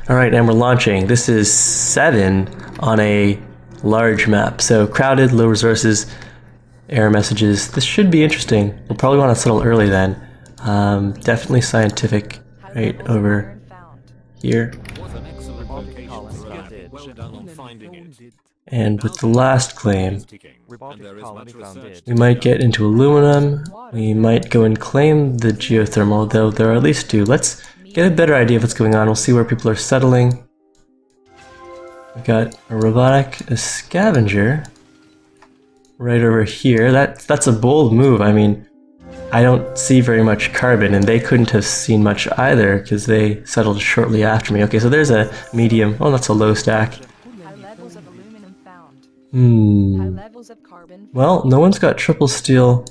Alright, and we're launching. This is 7 on a large map. So crowded, low resources, error messages. This should be interesting. We'll probably want to settle early then. Definitely scientific right over here. And with the last claim, we might get into aluminum. We might go and claim the geothermal, though there are at least 2. Let's get a better idea of what's going on. We'll see where people are settling. We've got a robotic, a scavenger right over here. That's a bold move. I mean, I don't see very much carbon, and they couldn't have seen much either because they settled shortly after me. Okay, so there's a medium. Oh, that's a low stack. Well, no one's got triple steel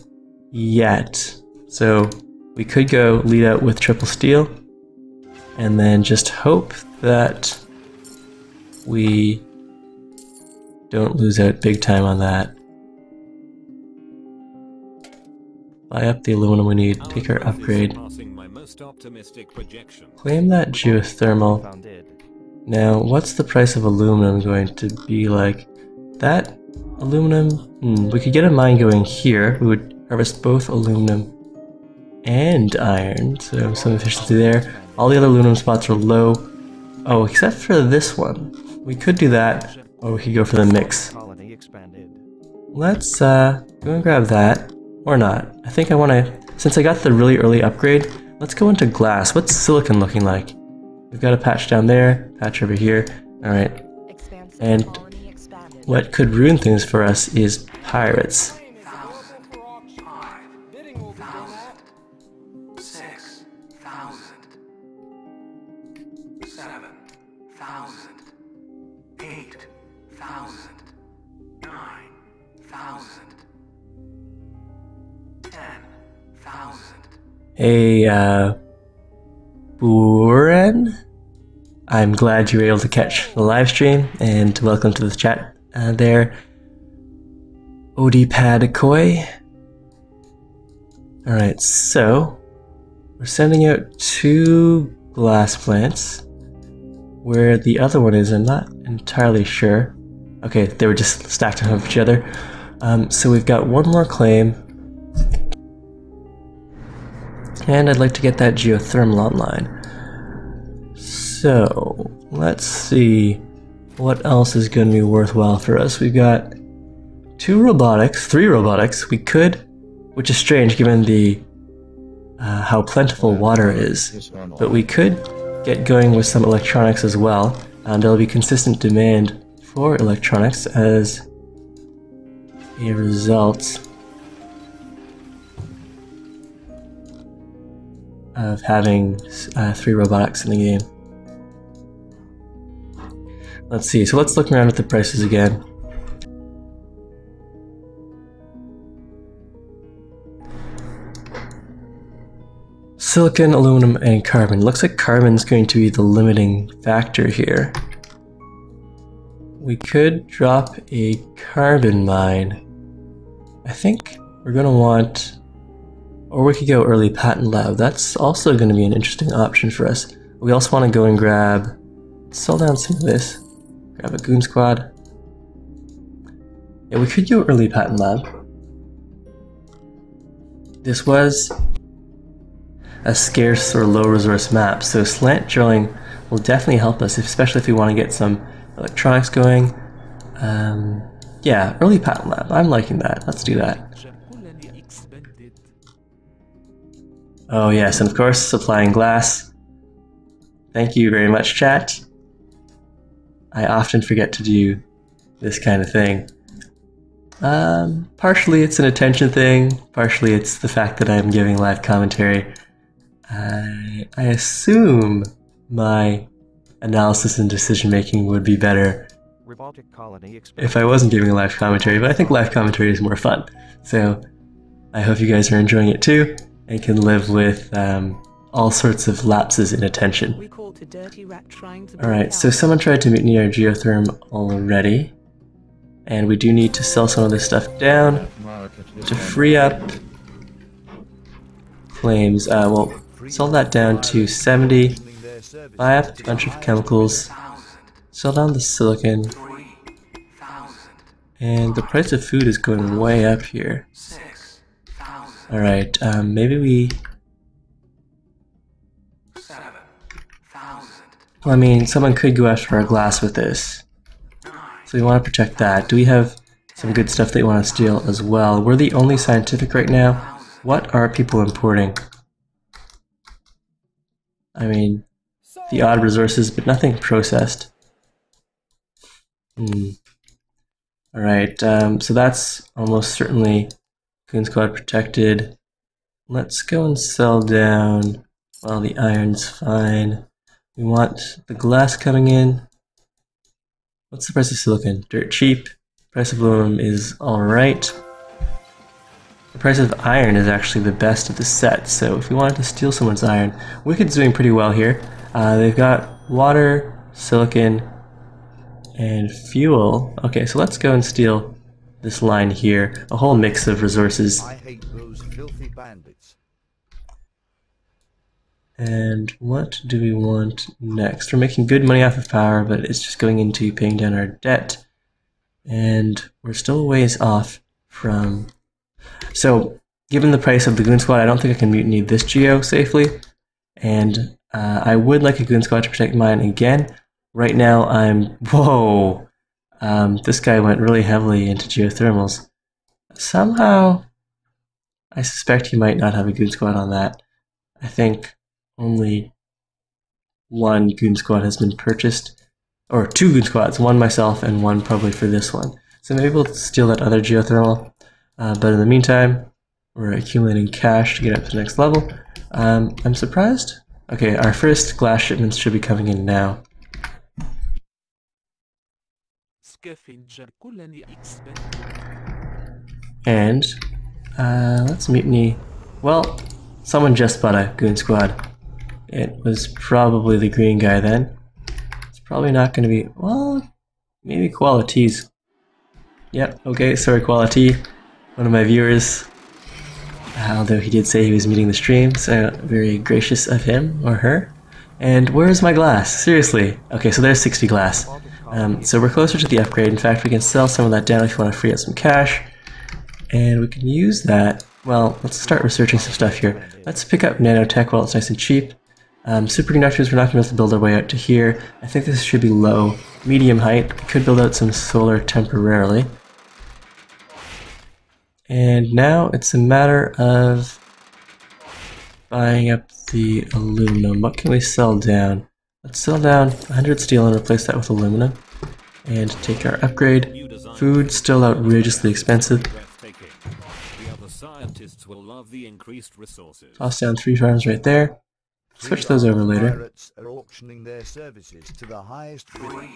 yet, so we could go lead out with triple steel and then just hope that we don't lose out big time on that. Buy up the aluminum we need, take our upgrade. Claim that geothermal. Now, what's the price of aluminum going to be like? That aluminum, we could get a mine going here. We would harvest both aluminum and iron, so some efficiency there. All the other aluminum spots are low. Oh, except for this one. We could do that, or we could go for the mix. Let's go and grab that, or not. I think I want to, since I got the really early upgrade, let's go into glass. What's silicon looking like? We've got a patch down there, patch over here. Alright. And what could ruin things for us is pirates. Hey, Buren? I'm glad you were able to catch the live stream, and welcome to the chat there. Odipad Alright, so we're sending out 2 glass plants. Where the other one is, I'm not entirely sure. Okay, they were just stacked on top of each other. So we've got 1 more claim. And I'd like to get that geothermal online. So, let's see what else is going to be worthwhile for us. We've got 3 robotics. We could, which is strange given the how plentiful water is, but we could get going with some electronics as well, and there'll be consistent demand for electronics as a result of having 3 robotics in the game. Let's see, so let's look around at the prices again. Silicon, aluminum, and carbon. Looks like carbon's going to be the limiting factor here. We could drop a carbon mine. I think we're going to want, or we could go early patent lab. That's also going to be an interesting option for us. We also want to go and sell down some of this. Grab a goon squad. Yeah, we could go early patent lab. This was a scarce or low resource map, so slant drilling will definitely help us, especially if we want to get some electronics going. Yeah, early patent lab. I'm liking that. Let's do that. Oh yes, and of course, supplying glass. Thank you very much, chat. I often forget to do this kind of thing. Partially it's an attention thing, partially it's the fact that I'm giving live commentary. I assume my analysis and decision making would be better if I wasn't giving a live commentary, but I think live commentary is more fun. So I hope you guys are enjoying it too, and can live with all sorts of lapses in attention. Alright, so someone tried to mutiny our geotherm already, and we do need to sell some of this stuff down to free up claims. We'll sell that down to 70. buy up a bunch of chemicals, sell down the silicon, and the price of food is going way up here. Alright, maybe we... Well, I mean, someone could go after our glass with this. So we want to protect that. Do we have some good stuff that we want to steal as well? We're the only scientific right now. What are people importing? I mean, the odd resources, but nothing processed. Alright, so that's almost certainly Goon Squad protected. Let's go and sell down. Well, the iron's fine. We want the glass coming in. What's the price of silicon? Dirt cheap. Price of aluminum is alright. The price of iron is actually the best of the set, so if we wanted to steal someone's iron, Wicked's doing pretty well here. They've got water, silicon, and fuel. Okay, so let's go and steal this line here. A whole mix of resources. I hate those filthy bandits. And what do we want next? We're making good money off of power, but it's just going into paying down our debt. And we're still a ways off from... So, given the price of the Goon Squad, I don't think I can mutiny this geo safely. And I would like a Goon Squad to protect mine again. Right now I'm... Whoa! This guy went really heavily into geothermals. Somehow, I suspect he might not have a Goon Squad on that. I think only one Goon Squad has been purchased. Or two Goon Squads, one myself and one probably for this one. So maybe we'll steal that other geothermal. But in the meantime, we're accumulating cash to get up to the next level. I'm surprised. Okay, our first glass shipments should be coming in now. And let's mutiny. Well, someone just bought a Goon Squad. It was probably the green guy then. It's probably not going to be, well, maybe Qualities. Yep, okay, sorry Quality. One of my viewers, although he did say he was muting the stream, so very gracious of him or her. And where's my glass? Seriously. Okay, so there's 60 glass. So we're closer to the upgrade. In fact, we can sell some of that down if you want to free up some cash. And we can use that. Well, let's start researching some stuff here. Let's pick up nanotech while it's nice and cheap. Superconductors, we're not going to be able to build our way out to here. I think this should be low. Medium height. We could build out some solar temporarily. And now it's a matter of buying up the aluminum. What can we sell down? Let's sell down 100 steel and replace that with aluminum. And take our upgrade. Food, still outrageously expensive. Toss down 3 farms right there. Switch those over later. Pirates are auctioning their services to the highest bidder.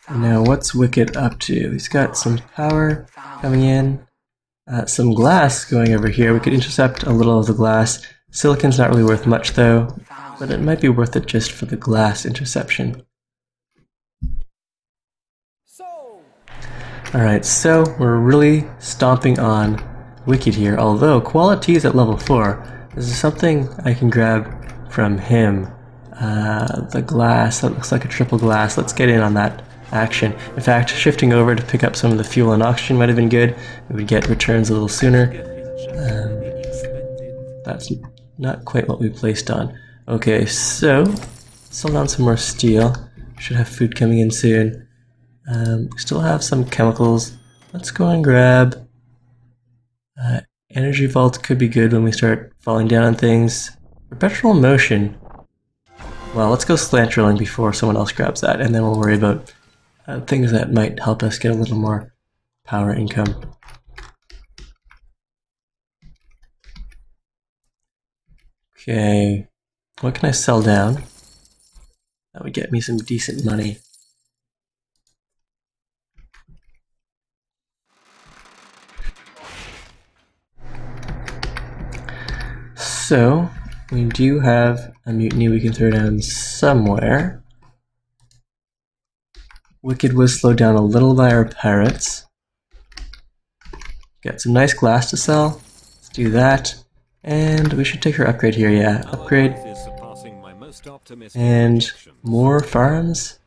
Now what's Wicked up to? He's got some power coming in. Some glass going over here. We could intercept a little of the glass. Silicon's not really worth much though, but it might be worth it just for the glass interception. Alright, so we're really stomping on Wicked here, although Quality is at level 4. This is something I can grab from him. The glass, that looks like a triple glass. Let's get in on that action. In fact, shifting over to pick up some of the fuel and oxygen might have been good. We would get returns a little sooner. That's not quite what we placed on. Okay, so sell down some more steel. Should have food coming in soon. We still have some chemicals. Let's go and grab energy vault. Could be good when we start falling down on things. Perpetual motion. Well, let's go slant drilling before someone else grabs that, and then we'll worry about things that might help us get a little more power income. Okay, what can I sell down? That would get me some decent money. So, we do have a mutiny we can throw down somewhere. Wicked was slowed down a little by our pirates. Got some nice glass to sell. Let's do that. And we should take her upgrade here, yeah. Upgrade. And more farms.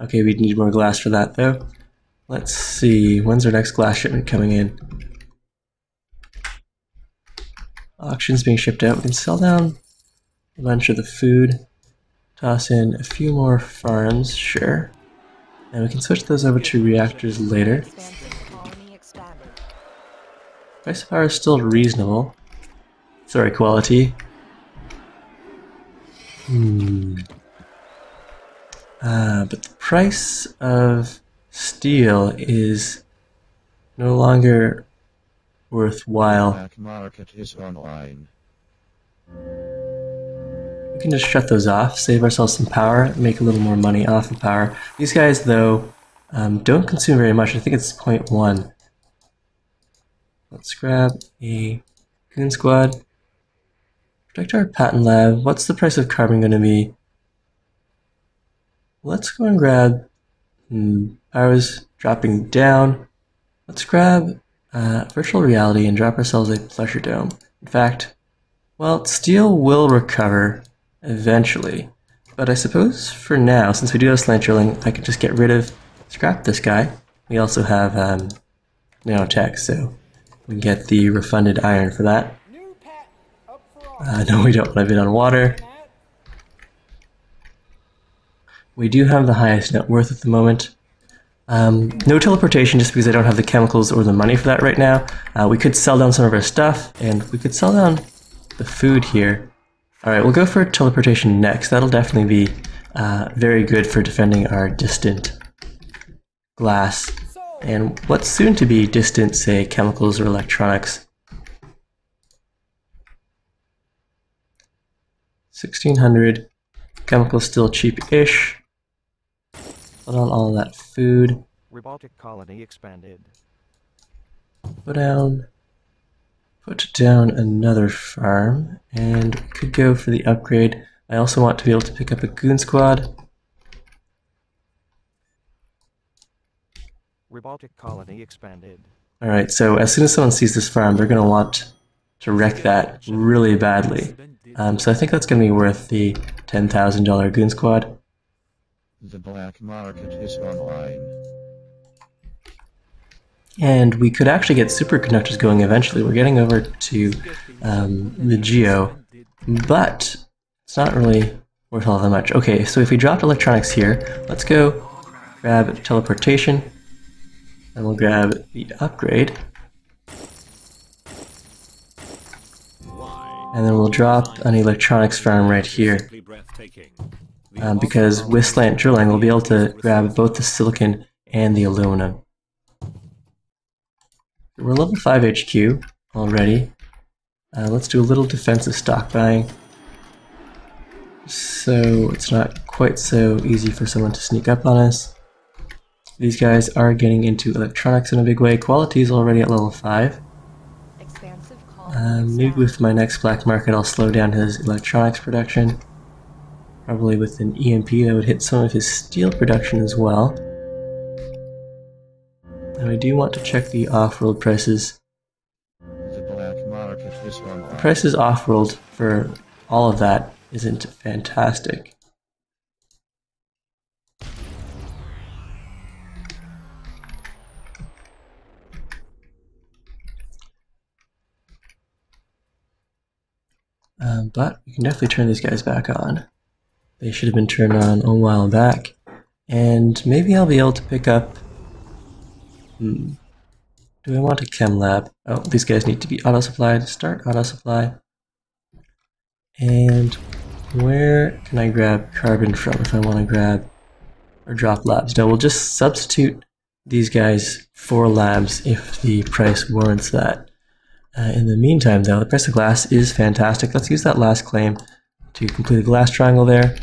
Okay, we'd need more glass for that though. Let's see, when's our next glass shipment coming in? Auctions being shipped out. We can sell down a bunch of the food. Toss in a few more farms, sure. And we can switch those over to reactors later. Price of power is still reasonable. Sorry, quality. But the price of steel is no longer worthwhile. Black market is online. We can just shut those off, save ourselves some power, make a little more money off of power. These guys, though, don't consume very much. I think it's 0.1. Let's grab a goon squad. Protect our patent lab. What's the price of carbon going to be? Let's go and grab... power's dropping down. Let's grab virtual reality and drop ourselves a pleasure dome. In fact, well, steel will recover eventually. But I suppose for now, since we do have slant drilling, I could just get rid of... scrap this guy. We also have nanotech, so we can get the refunded iron for that. No, we don't want to bid on water. We do have the highest net worth at the moment. No teleportation just because I don't have the chemicals or the money for that right now. We could sell down some of our stuff, and we could sell down the food here. Alright, we'll go for teleportation next. That'll definitely be very good for defending our distant glass. And what's soon to be distant, say, chemicals or electronics. 1600. Chemicals still cheap-ish. Put on all of that food. Robotic colony expanded. Put down another farm, and we could go for the upgrade. I also want to be able to pick up a goon squad. Robotic colony expanded. Alright, so as soon as someone sees this farm, they're going to want to wreck that really badly. So I think that's going to be worth the $10,000 goon squad. The black market is online. And we could actually get superconductors going eventually. We're getting over to the Geo, but it's not really worth all that much. Okay, so if we dropped electronics here, let's go grab teleportation, and we'll grab the upgrade. And then we'll drop an electronics farm right here. Because with slant drilling, we'll be able to grab both the silicon and the aluminum. We're level 5 HQ already. Let's do a little defensive stock buying, so it's not quite so easy for someone to sneak up on us. These guys are getting into electronics in a big way. Quality is already at level 5. Maybe with my next black market I'll slow down his electronics production. Probably with an EMP that would hit some of his steel production as well. And I do want to check the off-world prices. The black market is online. The prices off-world for all of that isn't fantastic. But we can definitely turn these guys back on. They should have been turned on a while back. And maybe I'll be able to pick up... Do I want a chem lab? Oh, these guys need to be auto-supplied. Start auto-supply. And where can I grab carbon from if I want to grab or drop labs? No, we'll just substitute these guys for labs if the price warrants that. In the meantime, though, the price of glass is fantastic. Let's use that last claim to complete the glass triangle there.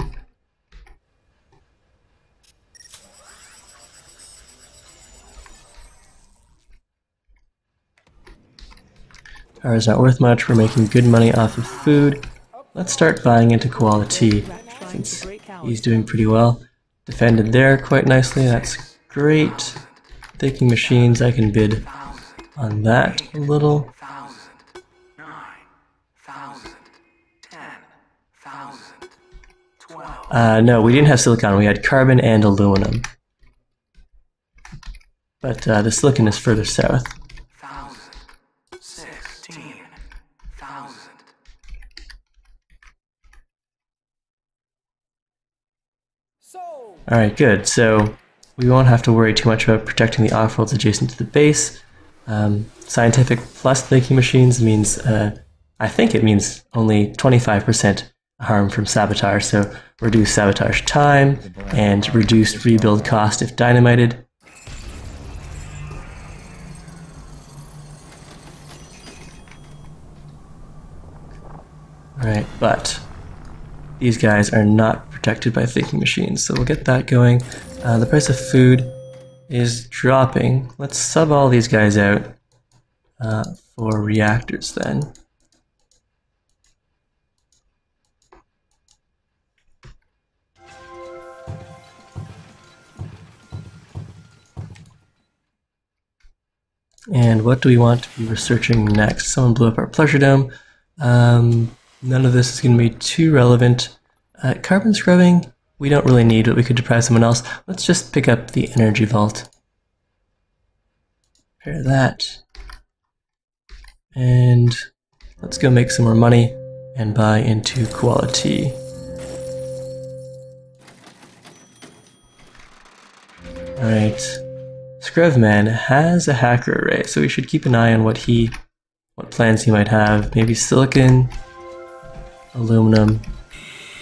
Power is not worth much. We're making good money off of food. Let's start buying into quality, since he's doing pretty well. Defended there quite nicely. That's great. Thinking machines, I can bid on that a little. No, we didn't have silicon. We had carbon and aluminum. But the silicon is further south. 16,000. Alright, good. So we won't have to worry too much about protecting the off-worlds adjacent to the base. Scientific plus making machines means, I think it means only 25% harm from sabotage, so reduce sabotage time and reduced rebuild cost if dynamited. Alright, but these guys are not protected by thinking machines, so we'll get that going. The price of food is dropping. Let's sub all these guys out for reactors then. And what do we want to be researching next? Someone blew up our pleasure dome. None of this is going to be too relevant. Carbon scrubbing, we don't really need, but we could deprive someone else. Let's just pick up the energy vault. Repair that. And let's go make some more money and buy into quality. Alright. Screvman has a hacker array, so we should keep an eye on what plans he might have. Maybe silicon, aluminum.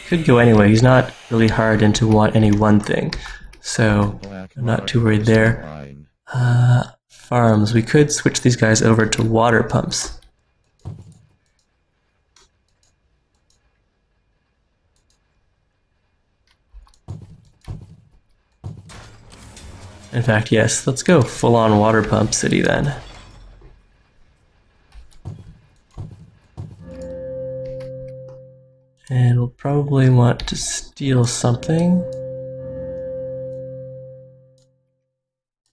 Could go anyway. He's not really hard into any one thing, so I'm not too worried there. Farms. We could switch these guys over to water pumps. In fact, yes, let's go full-on water pump city then. And we'll probably want to steal something.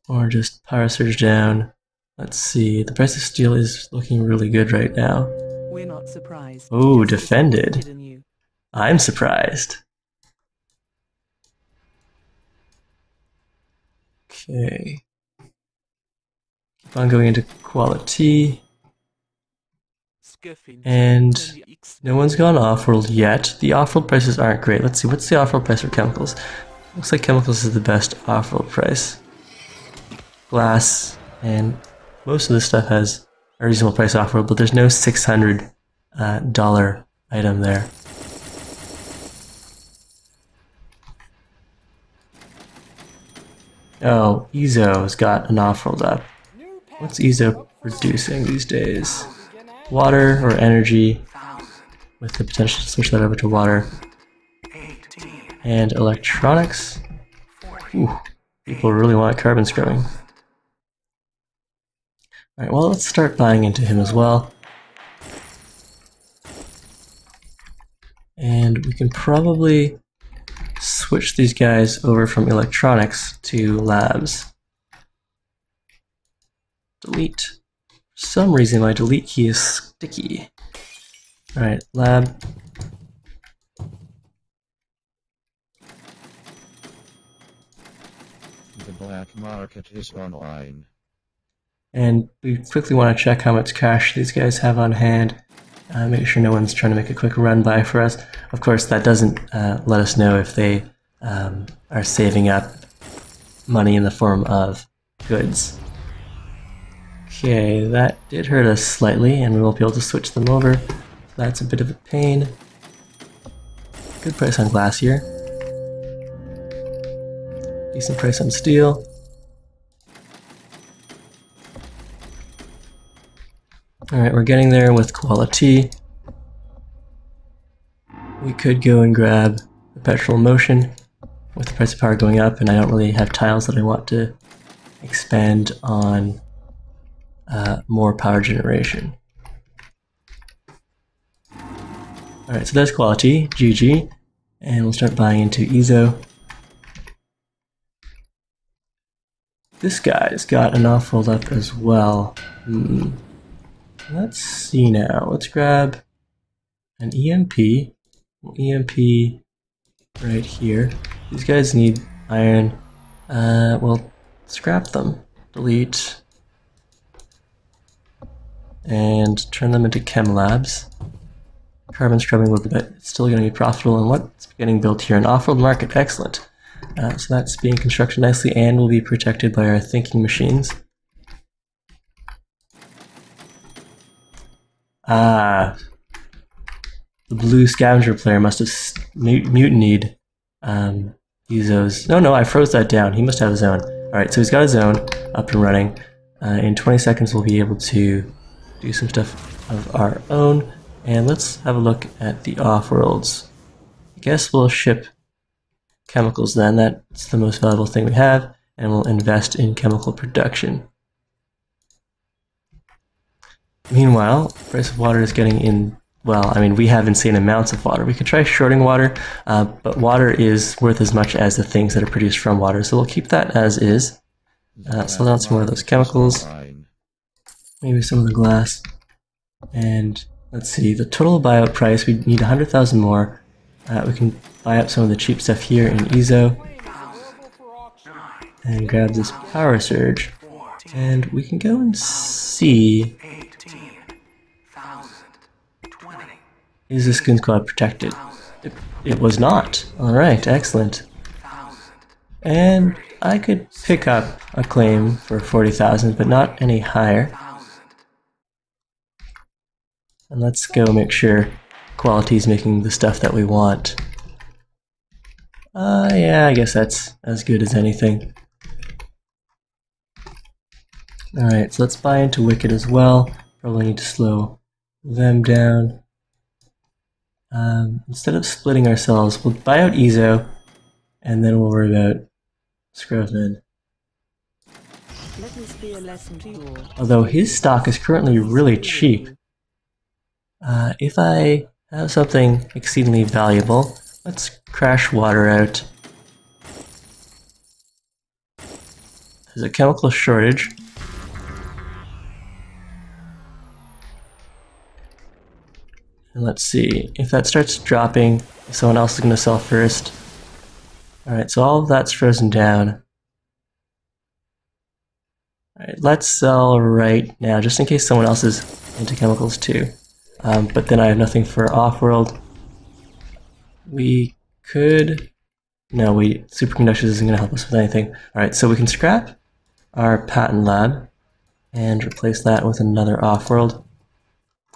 Or just power surge down. Let's see, the price of steel is looking really good right now. We're not surprised. Oh, Just defended. disappointed in you. I'm surprised. Okay. Keep on going into quality. And no one's gone off-world yet. The off-world prices aren't great. Let's see, what's the off-world price for chemicals? Looks like chemicals is the best off-world price. Glass, and most of this stuff has a reasonable price off-world, but there's no $600 item there. Oh, Ezo's got an off-world up. What's Ezo producing these days? Water or energy, with the potential to switch that over to water. And electronics. Ooh, people really want carbon scrubbing. Alright, well, let's start buying into him as well. And we can probably switch these guys over from electronics to labs. Delete. For some reason, my delete key is sticky. Alright, lab. The black market is online. And we quickly want to check how much cash these guys have on hand. Make sure no one's trying to make a quick run by for us. Of course, that doesn't let us know if they are saving up money in the form of goods. Okay, that did hurt us slightly, and we won't be able to switch them over. That's a bit of a pain. Good price on glass here. Decent price on steel. Alright, we're getting there with quality. We could go and grab the perpetual motion with the price of power going up, and I don't really have tiles that I want to expand on more power generation. Alright, so there's quality, GG, and we'll start buying into Ezo. This guy's got an off-world up as well. Let's see now. Let's grab an EMP. EMP right here. These guys need iron. Well, scrap them. Delete. And turn them into chem labs. Carbon scrubbing would be still going to be profitable. And what's getting built here? An Offworld market. Excellent. So that's being constructed nicely and will be protected by our thinking machines. Ah, the blue scavenger player must have mutinied Yuzo's. No, I froze that down. He must have his own. Alright, so he's got his own up and running. In 20 seconds we'll be able to do some stuff of our own. And let's have a look at the Offworlds. I guess we'll ship chemicals then. That's the most valuable thing we have. And we'll invest in chemical production. Meanwhile, the price of water is getting in, well, I mean, we have insane amounts of water. We could try shorting water, but water is worth as much as the things that are produced from water, so we'll keep that as is. Sell down some more of those chemicals, maybe some of the glass, and let's see, the total buyout price, we need 100,000 more. We can buy up some of the cheap stuff here in Ezo, and grab this power surge, and we can go and see... Is this Goon Squad protected? It was not. Alright, excellent. And I could pick up a claim for 40,000, but not any higher. And let's go make sure quality is making the stuff that we want. Yeah, I guess that's as good as anything. Alright, so let's buy into Wicked as well. Probably need to slow them down. Instead of splitting ourselves, we'll buy out Ezo, and then we'll worry about Scrovman. Let this be a lesson to you all. Although his stock is currently really cheap. If I have something exceedingly valuable, let's crash water out. There's a chemical shortage. And let's see, if that starts dropping, someone else is going to sell first. Alright, so all of that's frozen down. Alright, let's sell right now, just in case someone else is into chemicals too. But then I have nothing for Offworld. We could... No, superconductors isn't going to help us with anything. Alright, so we can scrap our patent lab and replace that with another Offworld.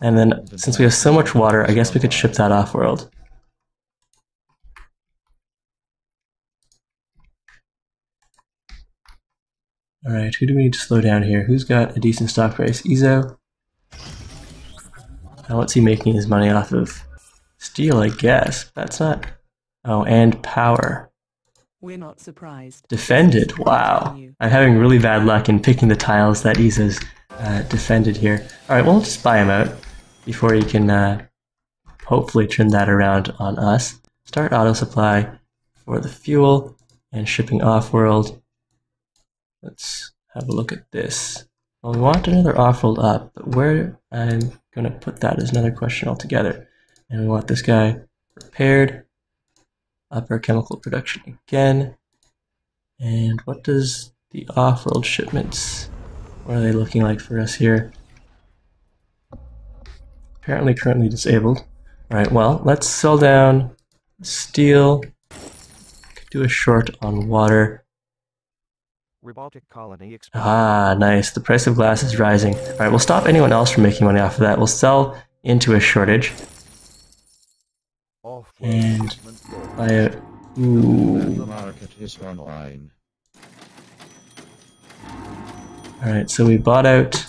And then, since we have so much water, I guess we could ship that Offworld. Alright, who do we need to slow down here? Who's got a decent stock price? Ezo. Now what's he making his money off of? Steel, I guess. That's not... Oh, and power. We're not surprised. Defended, wow. I'm having really bad luck in picking the tiles that Ezo's defended here. Alright, we'll just buy him out before he can hopefully turn that around on us. Start auto supply for the fuel and shipping Offworld. Let's have a look at this. Well, we want another Offworld up, but where I'm going to put that is another question altogether. And we want this guy repaired. Up our chemical production again. And what does the Offworld shipments, what are they looking like for us here? Apparently currently disabled. Alright, well, let's sell down steel. Could do a short on water. Robotic colony Ah, nice. The price of glass is rising. Alright, we'll stop anyone else from making money off of that. We'll sell into a shortage. And buy out. Ooh. The market is online. Alright, so we bought out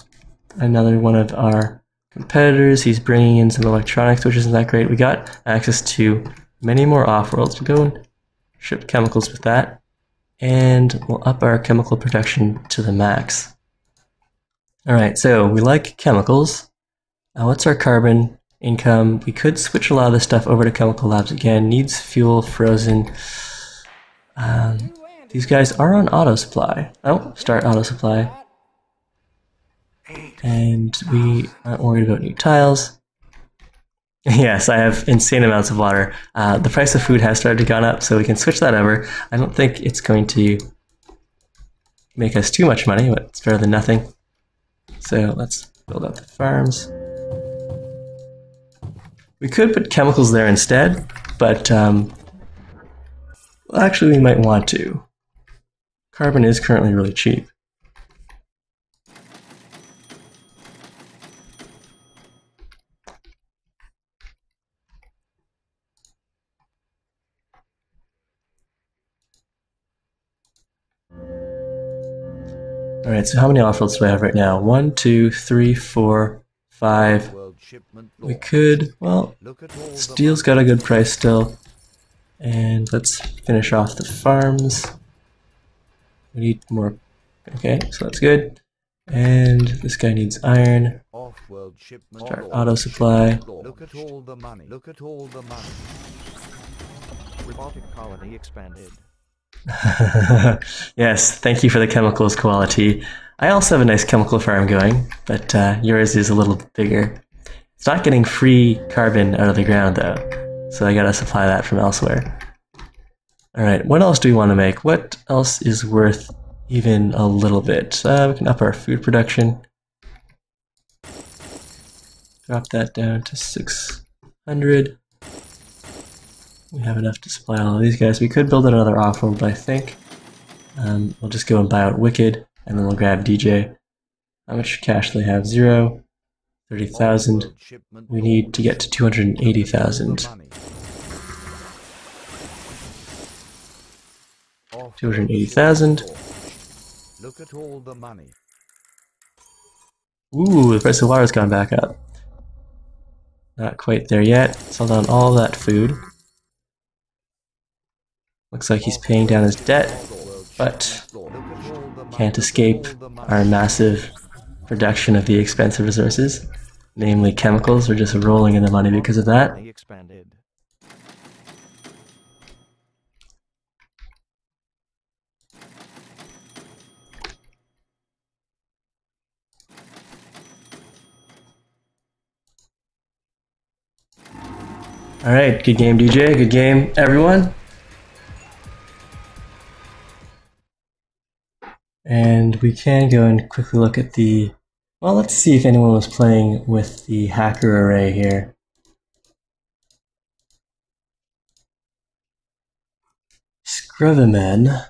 another one of our competitors. He's bringing in some electronics, which isn't that great. We got access to many more Offworlds. We'll go and ship chemicals with that. And we'll up our chemical production to the max. Alright, so we like chemicals. What's our carbon income? We could switch a lot of this stuff over to chemical labs again. Needs fuel, frozen. These guys are on auto supply. Oh, start auto supply. And we aren't worried about new tiles. Yes, I have insane amounts of water. The price of food has started to gone up, so we can switch that over. I don't think it's going to make us too much money, but it's better than nothing. So let's build up the farms. We could put chemicals there instead, but well, actually we might want to. Carbon is currently really cheap. Alright, so how many offloads do I have right now? 1, 2, 3, 4, 5. We could, well, steel's got a good price still. And let's finish off the farms. We need more. Okay, so that's good. And this guy needs iron. Offworld shipment. Start auto supply. Look at all the money. Look at all the money. Robotic colony expanded. Yes, thank you for the chemicals quality. I also have a nice chemical farm going, but yours is a little bigger. It's not getting free carbon out of the ground though, so I gotta supply that from elsewhere. Alright, what else do we want to make? What else is worth even a little bit? We can up our food production. Drop that down to 600. We have enough to supply all of these guys. We could build another offworld, but I think we'll just go and buy out Wicked, and then we'll grab DJ. How much cash do they have? 0. 30,000. We need to get to 280,000. 280,000. Look at all the money. Ooh, the price of water's gone back up. Not quite there yet. Sell down all that food. Looks like he's paying down his debt, but can't escape our massive production of the expensive resources, namely chemicals. We're just rolling in the money because of that. Expanded. Alright, good game DJ, good game everyone. And we can go and quickly look at the... Well, let's see if anyone was playing with the hacker array here. Screevyman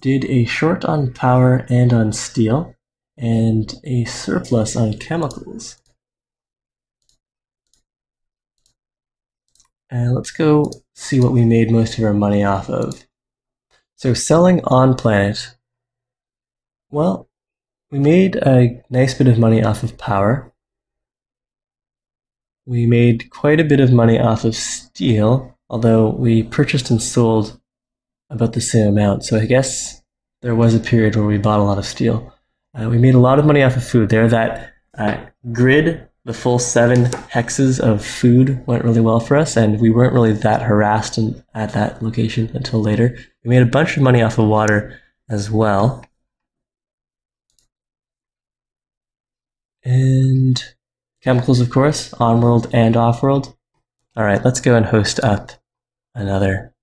did a short on power and on steel, and a surplus on chemicals. And let's go see what we made most of our money off of. So selling on planet, well, we made a nice bit of money off of power. We made quite a bit of money off of steel, although we purchased and sold about the same amount. So I guess there was a period where we bought a lot of steel. We made a lot of money off of food. There, that grid, the full 7 hexes of food went really well for us, and we weren't really that harassed at that location until later. We made a bunch of money off of water as well. And chemicals, of course, on-world and off-world. Alright, let's go and host up another